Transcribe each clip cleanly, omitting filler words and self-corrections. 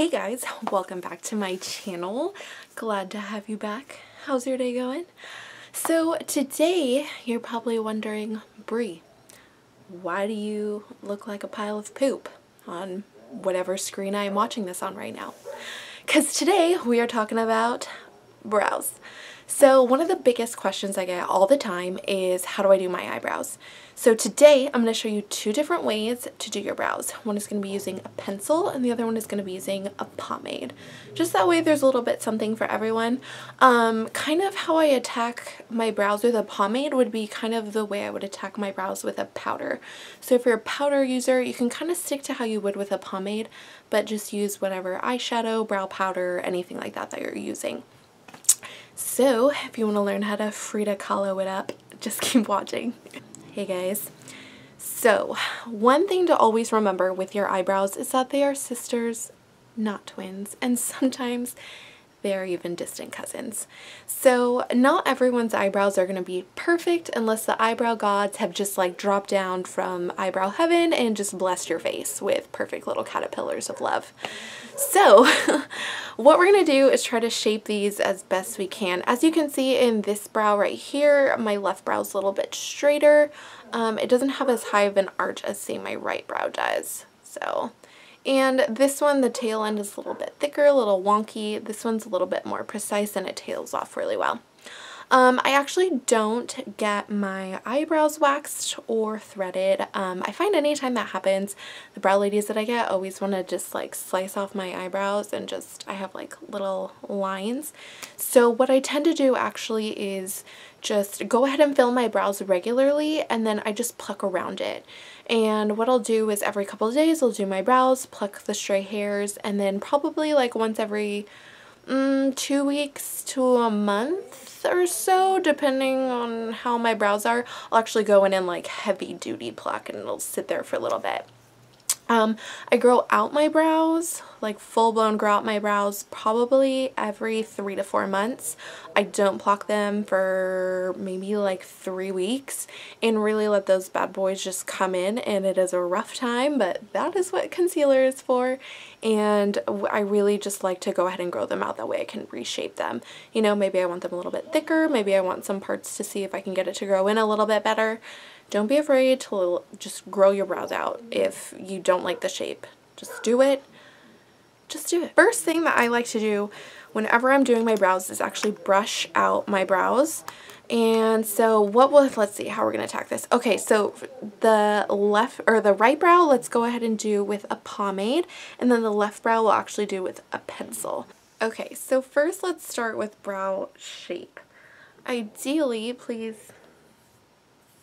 Hey guys, welcome back to my channel. Glad to have you back. How's your day going? So today you're probably wondering, Brie, why do you look like a pile of poop on whatever screen I am watching this on right now? Because today we are talking about brows. So one of the biggest questions I get all the time is, how do I do my eyebrows? So today I'm going to show you two different ways to do your brows. One is going to be using a pencil and the other one is going to be using a pomade. Just that way there's a little bit something for everyone. Kind of how I attack my brows with a pomade would be kind of the way I would attack my brows with a powder. So if you're a powder user, you can kind of stick to how you would with a pomade, but just use whatever eyeshadow, brow powder, anything like that that you're using. So if you want to learn how to Frida Kahlo it up, just keep watching. Hey guys. So one thing to always remember with your eyebrows is that they are sisters, not twins, and sometimes they're even distant cousins. So not everyone's eyebrows are going to be perfect unless the eyebrow gods have just like dropped down from eyebrow heaven and just blessed your face with perfect little caterpillars of love. So what we're going to do is try to shape these as best we can. As you can see in this brow right here, my left brow is a little bit straighter. It doesn't have as high of an arch as say my right brow does. And this one, the tail end is a little bit thicker, a little wonky. This one's a little bit more precise and it tails off really well. I actually don't get my eyebrows waxed or threaded. I find anytime that happens, the brow ladies that I get always want to just like slice off my eyebrows and I have like little lines. So what I tend to do actually is just go ahead and fill my brows regularly and then I just pluck around it. And what I'll do is every couple of days I'll do my brows, pluck the stray hairs, and then probably like once every 2 weeks to a month or so, depending on how my brows are, I'll actually go in and like heavy duty pluck and it'll sit there for a little bit. I grow out my brows, like full-blown grow out my brows probably every 3 to 4 months. I don't pluck them for maybe like 3 weeks and really let those bad boys just come in, and it is a rough time, but that is what concealer is for. And I really just like to go ahead and grow them out, that way I can reshape them. You know, maybe I want them a little bit thicker, maybe I want some parts to see if I can get it to grow in a little bit better. Don't be afraid to just grow your brows out if you don't like the shape. Just do it. Just do it. First thing that I like to do whenever I'm doing my brows is actually brush out my brows. And so let's see how we're going to attack this. Okay, so the right brow, let's go ahead and do with a pomade, and then the left brow we'll actually do with a pencil. Okay, so first let's start with brow shape. Ideally, please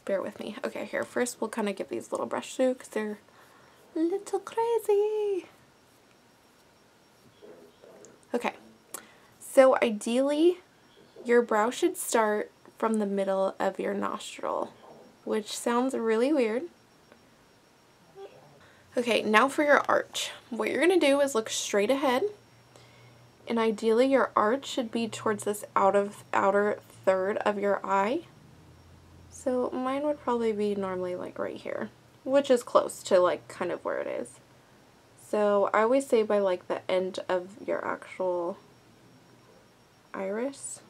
bear with me. Okay, here, first we'll kind of give these little brush strokes. They're a little crazy. Okay, so ideally your brow should start from the middle of your nostril, which sounds really weird. Okay, now for your arch. What you're going to do is look straight ahead, and ideally your arch should be towards this outer third of your eye. So mine would probably be normally like right here, which is close to like kind of where it is. So I always say by like the end of your actual iris.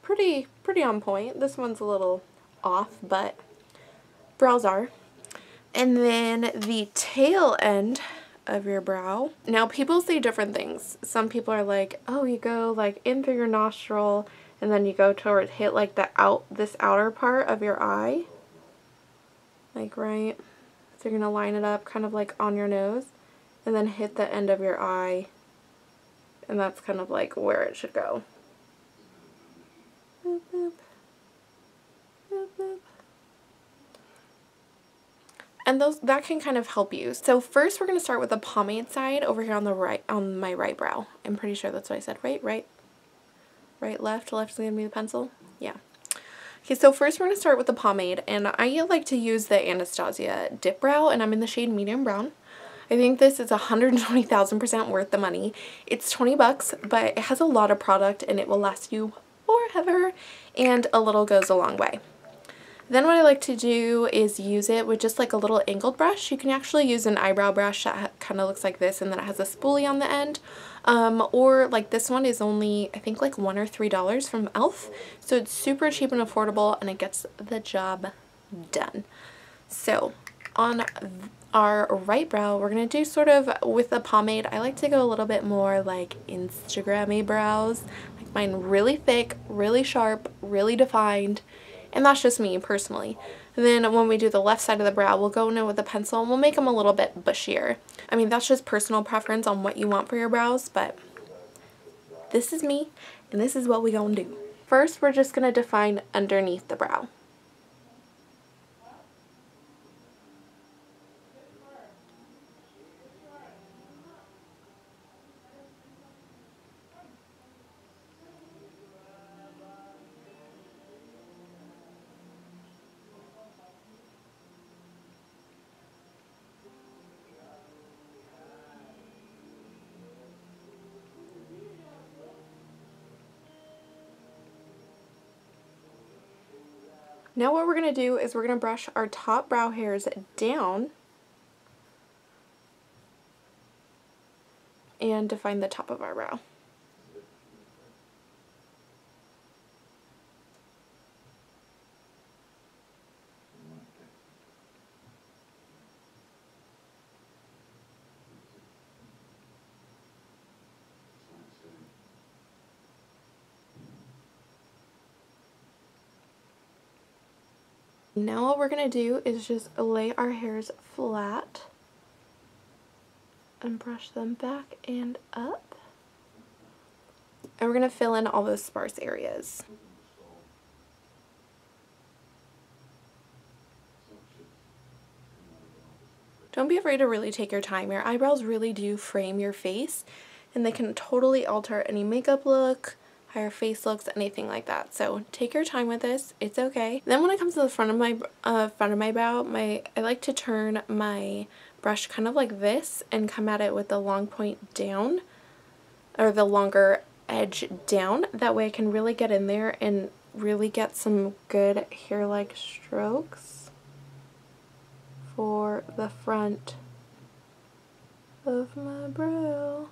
Pretty on point. This one's a little off, but brows are. And then the tail end of your brow. Now people say different things. Some people are like, oh, you go like in through your nostril and then you go toward hit like this outer part of your eye, like right. So you're gonna line it up kind of like on your nose and then hit the end of your eye, and that's kind of like where it should go. Boop, boop. Boop, boop. And that can kind of help you. So first we're going to start with the pomade side over here on the right, on my right brow. I'm pretty sure that's what I said. Right, left. Left is going to be the pencil. Yeah. Okay, so first we're going to start with the pomade, and I like to use the Anastasia Dipbrow, and I'm in the shade medium brown. I think this is 120,000% worth the money. It's 20 bucks, but it has a lot of product and it will last you forever, and a little goes a long way. Then what I like to do is use it with just like a little angled brush. You can actually use an eyebrow brush that kind of looks like this and then it has a spoolie on the end. Or like this one is only I think like $1 or $3 from e.l.f. So it's super cheap and affordable and it gets the job done. So on our right brow, we're going to do sort of with the pomade. I like to go a little bit more like Instagram-y brows. Like mine really thick, really sharp, really defined. And that's just me personally. Then when we do the left side of the brow, we'll go in with a pencil and we'll make them a little bit bushier. I mean, that's just personal preference on what you want for your brows, but this is me and this is what we gonna do. First, we're just gonna define underneath the brow. Now what we're going to do is we're going to brush our top brow hairs down and define the top of our brow. Now what we're going to do is just lay our hairs flat and brush them back and up. And we're going to fill in all those sparse areas. Don't be afraid to really take your time. Your eyebrows really do frame your face and they can totally alter any makeup look, how your face looks, anything like that. So take your time with this. It's okay. Then when it comes to the front of my brow, I like to turn my brush kind of like this and come at it with the long point down, or the longer edge down. That way I can really get in there and really get some good hair-like strokes for the front of my brow.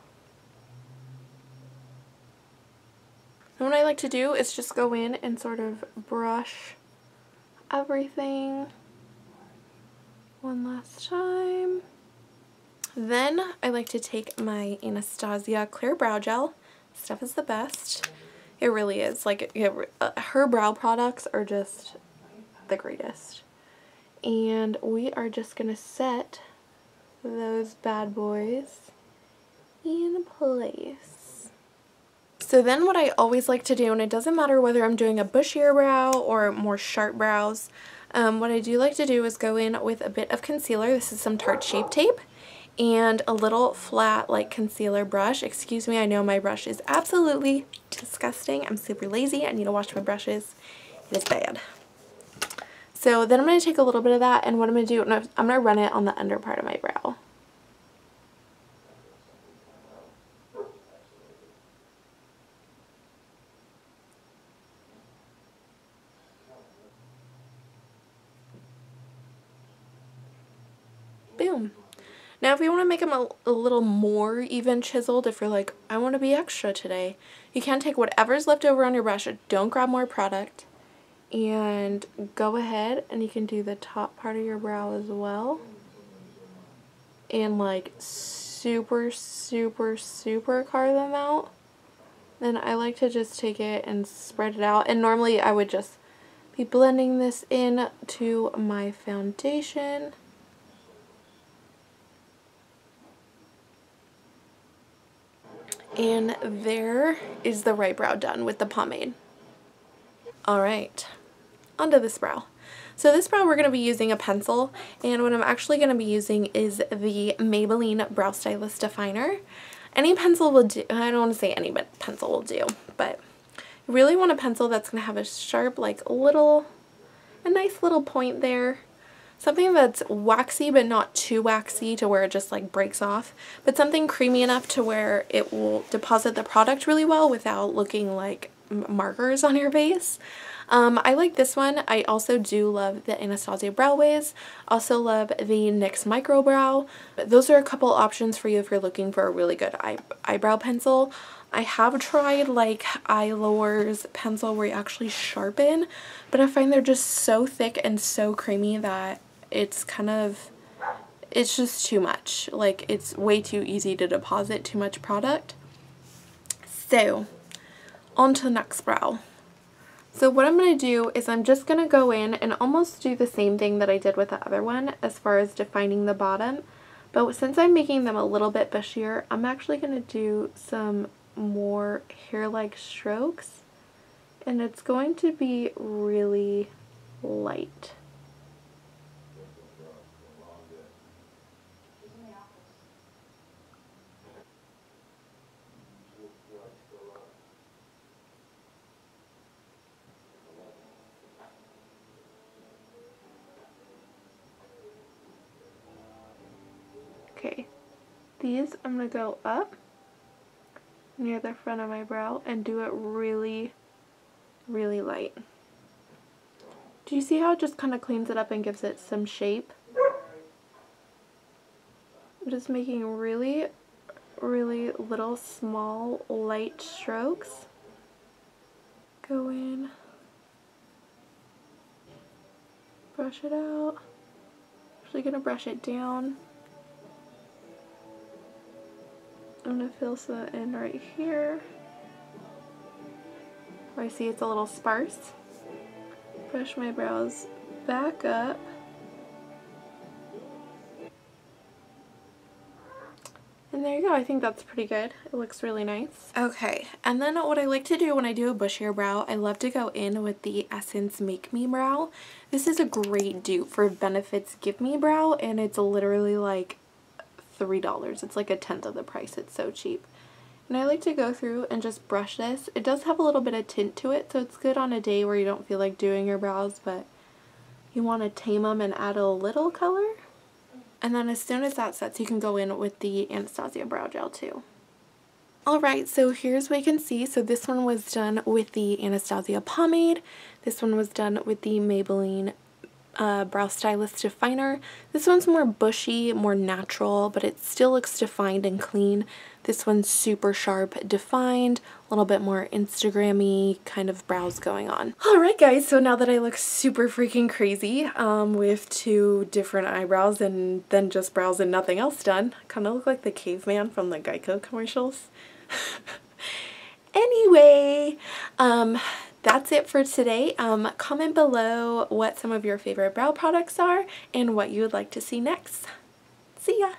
And what I like to do is just go in and sort of brush everything one last time. Then I like to take my Anastasia clear brow gel. Stuff is the best. It really is. Like, her brow products are just the greatest. And we are just going to set those bad boys in place. So then what I always like to do, and it doesn't matter whether I'm doing a bushier brow or more sharp brows, what I do like to do is go in with a bit of concealer. This is some Tarte Shape Tape and a little flat like concealer brush. Excuse me, I know my brush is absolutely disgusting. I'm super lazy. I need to wash my brushes. It is bad. So then I'm going to take a little bit of that, and what I'm going to do, I'm going to run it on the under part of my brow. Boom. Now if you want to make them a little more even chiseled, if you're like, I want to be extra today, you can take whatever's left over on your brush, don't grab more product, and go ahead and you can do the top part of your brow as well. And like super, super, super carve them out. Then I like to just take it and spread it out. And normally I would just be blending this in to my foundation. And there is the right brow done with the pomade. Alright, onto this brow. So this brow we're going to be using a pencil, and what I'm actually going to be using is the Maybelline Brow Stylist Definer. Any pencil will do. I don't want to say any, but pencil will do. But you really want a pencil that's going to have a sharp, like a nice little point there. Something that's waxy but not too waxy to where it just like breaks off, but something creamy enough to where it will deposit the product really well without looking like markers on your face. I like this one. I also do love the Anastasia Brow Wiz. Also love the NYX Micro Brow. Those are a couple options for you if you're looking for a really good eyebrow pencil. I have tried like Eyelore's pencil where you actually sharpen, but I find they're just so thick and so creamy that it's just too much. Like, it's way too easy to deposit too much product. So, on to the next brow. So what I'm going to do is I'm just going to go in and almost do the same thing that I did with the other one as far as defining the bottom. But since I'm making them a little bit bushier, I'm actually going to do some more hair-like strokes. And it's going to be really light. Okay, these I'm going to go up near the front of my brow and do it really, really light. Do you see how it just kind of cleans it up and gives it some shape? I'm just making really, really little, small, light strokes. Go in, brush it out. Actually gonna brush it down. I'm gonna fill some in right here where I see it's a little sparse. Brush my brows back up. And there you go. I think that's pretty good. It looks really nice. Okay, and then what I like to do when I do a bushier brow, I love to go in with the Essence Make Me Brow. This is a great dupe for Benefit's Give Me Brow, and it's literally like $3. It's like a tenth of the price. It's so cheap. And I like to go through and just brush this. It does have a little bit of tint to it, so it's good on a day where you don't feel like doing your brows, but you want to tame them and add a little color. And then as soon as that sets, you can go in with the Anastasia Brow Gel too. Alright, so here's what you can see. So this one was done with the Anastasia Pomade. This one was done with the Maybelline Brow Stylist Definer. This one's more bushy, more natural, but it still looks defined and clean. This one's super sharp, defined, a little bit more Instagram-y kind of brows going on. Alright guys, so now that I look super freaking crazy with two different eyebrows and then just brows and nothing else done, I kind of look like the caveman from the Geico commercials. Anyway, that's it for today. Comment below what some of your favorite brow products are and what you would like to see next. See ya!